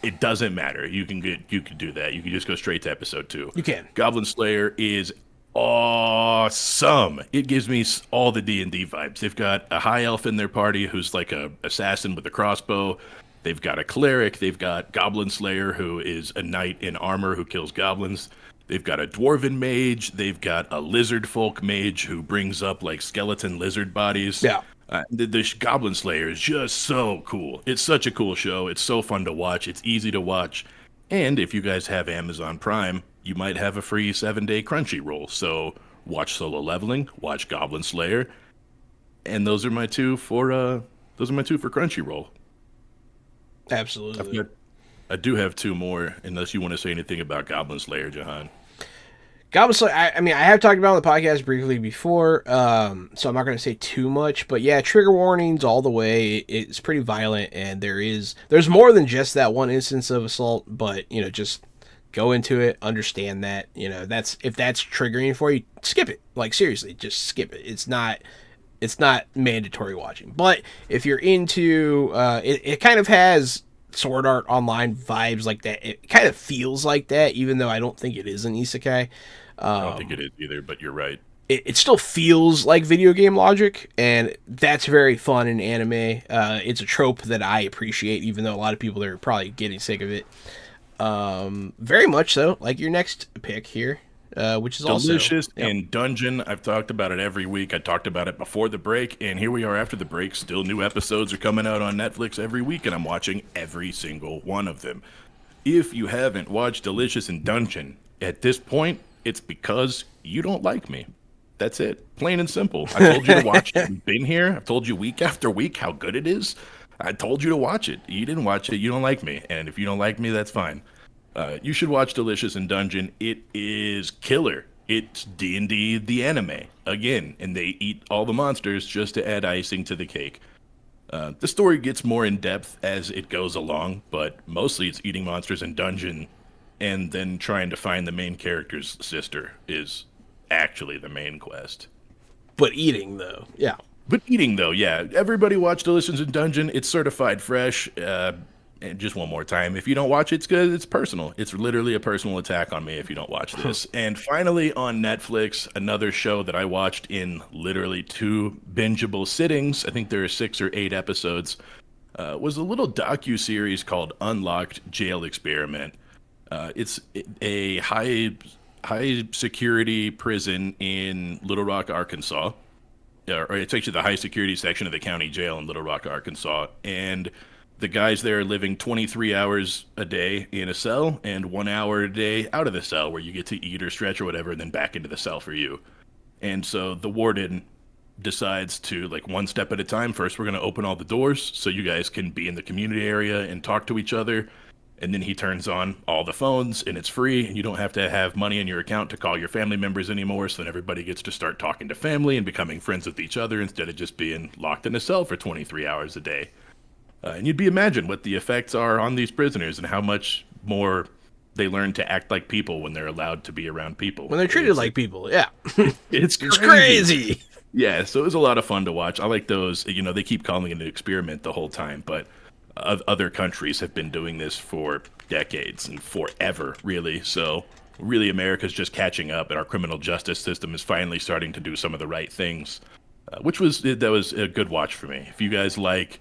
It doesn't matter. You can do that. You can just go straight to episode 2. You can. Goblin Slayer is awesome. It gives me all the D&D vibes. They've got a high elf in their party who's like a assassin with a crossbow. They've got a cleric. They've got Goblin Slayer, who is a knight in armor who kills goblins. They've got a dwarven mage. They've got a lizard folk mage who brings up like skeleton lizard bodies. Yeah. The Goblin Slayer is just so cool. It's such a cool show. It's so fun to watch. It's easy to watch. And if you guys have Amazon Prime, you might have a free 7-day Crunchyroll. So watch Solo Leveling, watch Goblin Slayer, and those are my two for Crunchyroll. Absolutely. I do have 2 more, unless you want to say anything about Goblin Slayer, Jahan. Goblin Slayer, I mean, I have talked about it on the podcast briefly before, so I'm not going to say too much, but yeah, trigger warnings all the way. It's pretty violent, and there's more than just that one instance of assault, but, just go into it, understand that, if that's triggering for you, skip it. Like, seriously, just skip it. It's not mandatory watching. But if you're into, it kind of has Sword Art Online vibes like that. It kind of feels like that, even though I don't think it is an isekai. I don't think it is either, but you're right. It still feels like video game logic, and that's very fun in anime. It's a trope that I appreciate, even though a lot of people are probably getting sick of it. Very much so. Like your next pick here, which is Delicious also and Dungeon. I've talked about it every week. I talked about it before the break, and here we are after the break. Still new episodes are coming out on Netflix every week, and I'm watching every single one of them. If you haven't watched Delicious and Dungeon at this point, it's because you don't like me. That's it. Plain and simple. I told you to watch it. You've been here. I've told you week after week how good it is. I told you to watch it. You didn't watch it. You don't like me. And if you don't like me, that's fine. You should watch Delicious and Dungeon. It is killer. It's D&D the anime again, and they eat all the monsters just to add icing to the cake. The story gets more in depth as it goes along, but mostly it's eating monsters in dungeon, and then trying to find the main character's sister is actually the main quest. but eating though, yeah. But eating, though, yeah. Everybody watch Delicious in Dungeon. It's certified fresh. And just one more time, if you don't watch it, it's good. It's personal. It's literally a personal attack on me if you don't watch this. And finally, on Netflix, another show that I watched in literally 2 bingeable sittings. I think there are 6 or 8 episodes. Was a little docu-series called Unlocked Jail Experiment. It's a high security prison in Little Rock, Arkansas. Or it's actually the high security section of the county jail in Little Rock, Arkansas. And the guys there are living 23 hours a day in a cell and 1 hour a day out of the cell, where you get to eat or stretch or whatever, and then back into the cell for you. And so the warden decides to, like, one step at a time. First, we're going to open all the doors so you guys can be in the community area and talk to each other. And then he turns on all the phones, and it's free, and you don't have to have money in your account to call your family members anymore. So then everybody gets to start talking to family and becoming friends with each other instead of just being locked in a cell for 23 hours a day. And you'd be imagine what the effects are on these prisoners and how much more they learn to act like people when they're allowed to be around people. When they're treated like people, yeah. It's It's crazy. Yeah, so it was a lot of fun to watch. I like those. You know, they keep calling it an experiment the whole time, but other countries have been doing this for decades and forever, really. So really, America's just catching up, and our criminal justice system is finally starting to do some of the right things, that was a good watch for me. If you guys like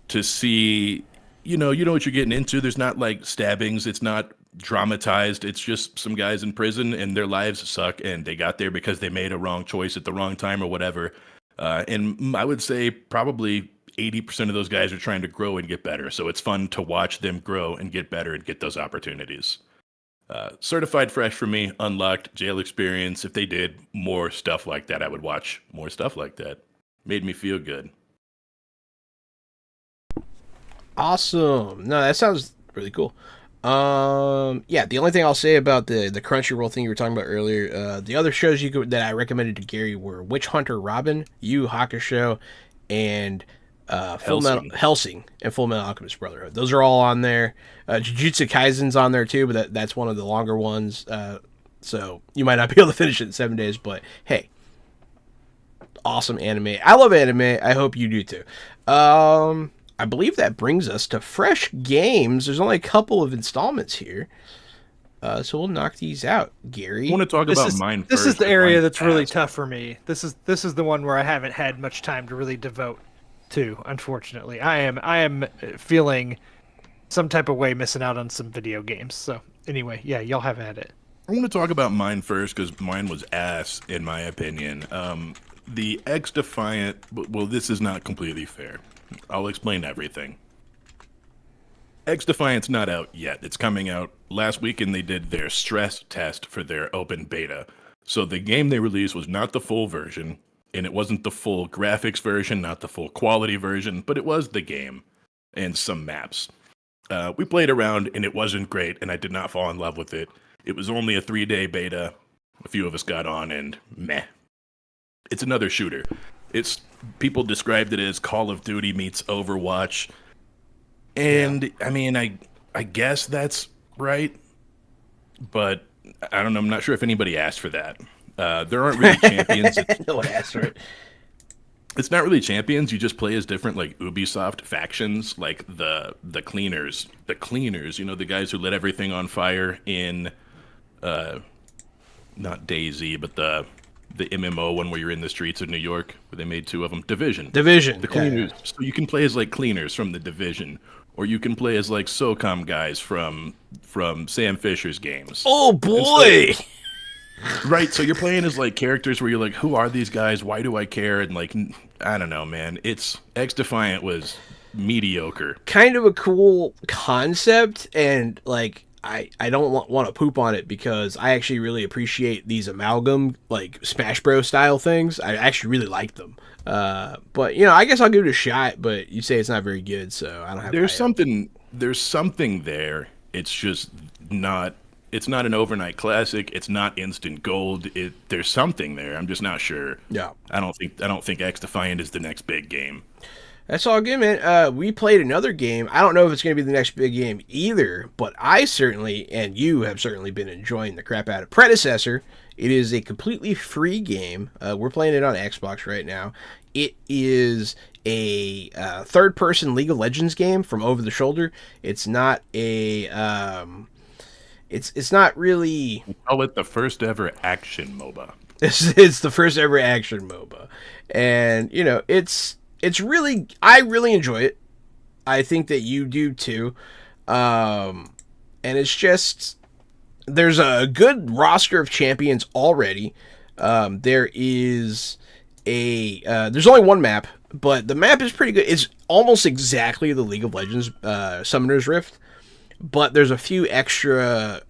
to see, you know what you're getting into. There's not like stabbings. It's not dramatized. It's just some guys in prison and their lives suck, and they got there because they made a wrong choice at the wrong time or whatever. And I would say probably 80% of those guys are trying to grow and get better. So it's fun to watch them grow and get better and get those opportunities. Certified fresh for me, Unlocked, Jail Experience. If they did more stuff like that, I would watch more stuff like that. Made me feel good. Awesome. No, that sounds really cool. Yeah, the only thing I'll say about the Crunchyroll thing you were talking about earlier, the other shows that I recommended to Gary were Witch Hunter Robin, Yu Hakusho, and Helsing and Full Metal Alchemist Brotherhood. Those are all on there. Jujutsu Kaisen's on there too, but that's one of the longer ones. So you might not be able to finish it in 7 days, but hey, awesome anime. I love anime. I hope you do too. I believe that brings us to fresh games. There's only a couple of installments here. So we'll knock these out. Gary, I want to talk about mine first. This is the area that's really tough for me. This is the one where I haven't had much time to really devote to, unfortunately. I am feeling some type of way missing out on some video games. So anyway, yeah, y'all have at it. I want to talk about mine first because mine was ass, in my opinion. The X-Defiant, well, this is not completely fair. I'll explain everything. X-Defiant's not out yet. It's coming out last week, and they did their stress test for their open beta. So the game they released was not the full version, and it wasn't the full graphics version, not the full quality version, but it was the game and some maps. We played around, and it wasn't great, and I did not fall in love with it. It was only a 3-day beta. A few of us got on, and meh. It's another shooter. People described it as Call of Duty meets Overwatch. And, I mean, I guess that's right. But, I don't know. I'm not sure if anybody asked for that. There aren't really champions. No one asked for it. It's not really champions. You just play as different, like, Ubisoft factions, like the cleaners. The cleaners, you know, the guys who lit everything on fire in, not DayZ, but the MMO one where you're in the streets of New York, where they made 2 of them. Division. The cleaners. Yeah. So you can play as, like, cleaners from the Division. Or you can play as, like, SOCOM guys from Sam Fisher's games. Oh, boy! Right, so you're playing as, like, characters where you're like, who are these guys? Why do I care? And, like, I don't know, man. X-Defiant was mediocre. Kind of a cool concept, and, like, I don't want to poop on it because I actually really appreciate these amalgam, like, Smash Bros. Style things. I actually really like them. But, you know, I guess I'll give it a shot, but you say it's not very good, so I don't have There's something there. It's just not... It's not an overnight classic. It's not instant gold. There's something there. I'm just not sure. Yeah. I don't think X-Defiant is the next big game. That's all good, man. We played another game. I don't know if it's going to be the next big game either, but I certainly, and you have certainly been enjoying the crap out of Predecessor. It is a completely free game. We're playing it on Xbox right now. It is a third-person League of Legends game from over the shoulder. It's not a... It's not really... We call it the first ever action MOBA. It's the first ever action MOBA. And, you know, it's really... I really enjoy it. I think that you do too. And it's just... There's a good roster of champions already. There is a... there's only one map, but the map is pretty good. It's almost exactly the League of Legends Summoner's Rift. But there's a few extra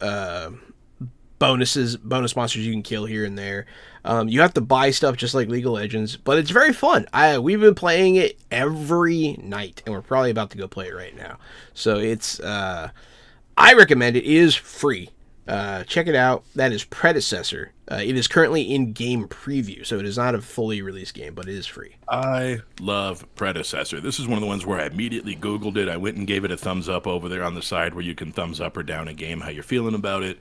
bonus monsters you can kill here and there. You have to buy stuff just like League of Legends, but it's very fun. We've been playing it every night, and we're probably about to go play it right now. So it's I recommend it. It is free. Check it out. That is Predecessor. It is currently in game preview, so it is not a fully released game, but it is free. I love Predecessor. This is one of the ones where I immediately Googled it. I went and gave it a thumbs up over there on the side where you can thumbs up or down a game, how you're feeling about it.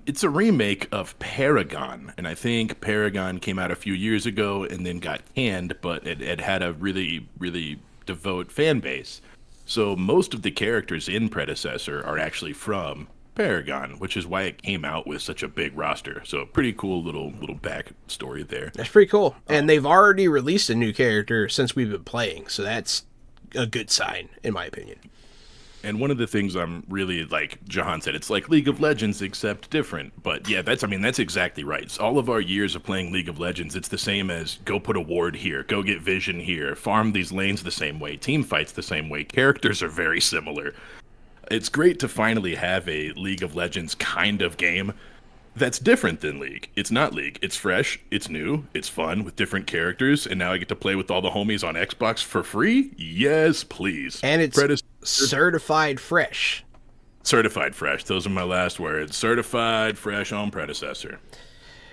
It's a remake of Paragon, and I think Paragon came out a few years ago and then got canned, but it had a really, really devout fan base. So most of the characters in Predecessor are actually from Paragon, which is why it came out with such a big roster. So pretty cool little backstory there. That's pretty cool. And they've already released a new character since we've been playing, so that's a good sign, in my opinion. And one of the things I'm really, like Jahan said, it's like League of Legends except different. But yeah, that's exactly right. It's all of our years of playing League of Legends, it's the same as go put a ward here, go get vision here, farm these lanes the same way, team fights the same way, characters are very similar. It's great to finally have a League of Legends kind of game that's different than League. It's not League. It's fresh, it's new, it's fun with different characters, and now I get to play with all the homies on Xbox for free? Yes, please. And it's certified fresh. Certified fresh. Those are my last words. Certified fresh on predecessor.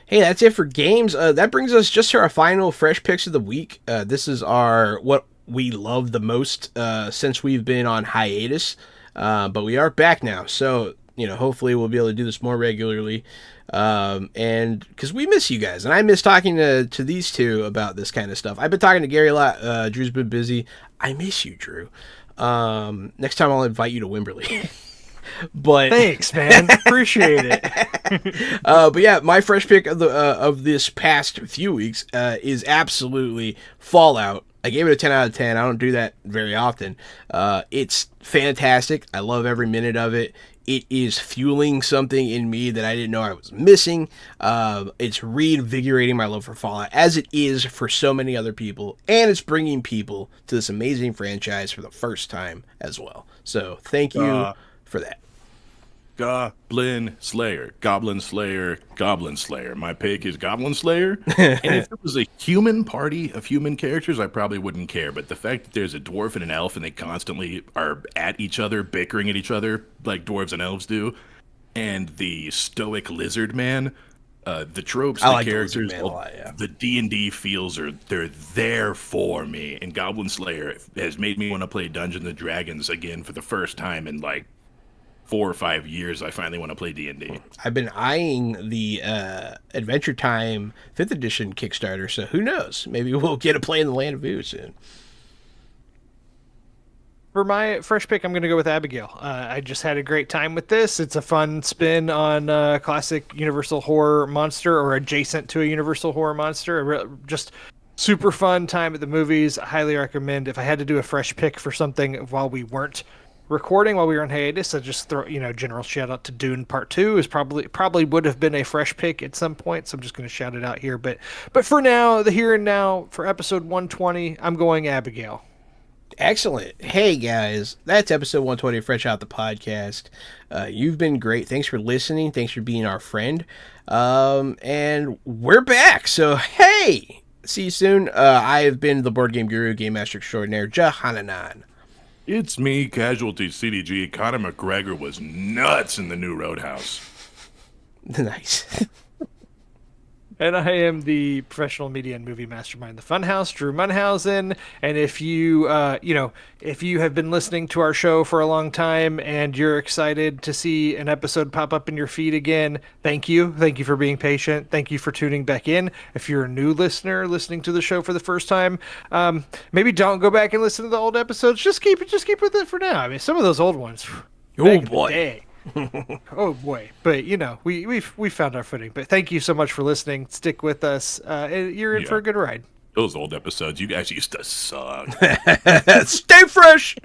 Hey, that's it for games. That brings us just to our final fresh picks of the week. This is our what we love the most since we've been on hiatus, but we are back now. So hopefully we'll be able to do this more regularly, and because we miss you guys, and I miss talking to these two about this kind of stuff. I've been talking to Gary a lot. Drew's been busy. I miss you, Drew. Next time I'll invite you to Wimberley. But thanks, man. Appreciate it. But yeah, my fresh pick of this past few weeks is absolutely Fallout. I gave it a 10 out of 10. I don't do that very often. It's fantastic. I love every minute of it. It is fueling something in me that I didn't know I was missing. It's reinvigorating my love for Fallout, as it is for so many other people, and it's bringing people to this amazing franchise for the first time as well. So thank you for that. Goblin Slayer. Goblin Slayer. Goblin Slayer. My pick is Goblin Slayer. And if it was a human party of human characters, I probably wouldn't care. But the fact that there's a dwarf and an elf and they constantly are at each other, bickering at each other like dwarves and elves do, and the stoic lizard man, the tropes, the characters, the D&D feels they're there for me. And Goblin Slayer has made me want to play Dungeons and Dragons again for the first time in like 4 or 5 years. I finally want to play D&D. I've been eyeing the Adventure Time 5th edition Kickstarter, so who knows? Maybe we'll get a play in the Land of Vu soon. For my fresh pick, I'm going to go with Abigail. I just had a great time with this. It's a fun spin on a classic Universal horror monster, or adjacent to a Universal horror monster. Just super fun time at the movies. I highly recommend. If I had to do a fresh pick for something while we weren't recording, while we were on hiatus, I just throw general shout out to Dune Part 2 is probably would have been a fresh pick at some point, so I'm just going to shout it out here, but for now, the here and now, for episode 120, I'm going Abigail. Excellent. Hey guys, that's episode 120 of Fresh Out the Podcast. You've been great. Thanks for listening. Thanks for being our friend. And we're back, so hey, see you soon. I have been the Board Game Guru, Game Master Extraordinaire, Jahananan. It's me, Casualty CDG. Conor McGregor was nuts in the new Roadhouse. Nice. And I am the professional media and movie mastermind, the Funhouse, Drew Munhausen. And if you, if you have been listening to our show for a long time and you're excited to see an episode pop up in your feed again, thank you. Thank you for being patient. Thank you for tuning back in. If you're a new listener listening to the show for the first time, maybe don't go back and listen to the old episodes. Just keep with it for now. I mean, some of those old ones. Oh boy. Oh boy, but we found our footing. But thank you so much for listening. Stick with us. You're in for a good ride. Those old episodes, you guys used to suck. Stay fresh.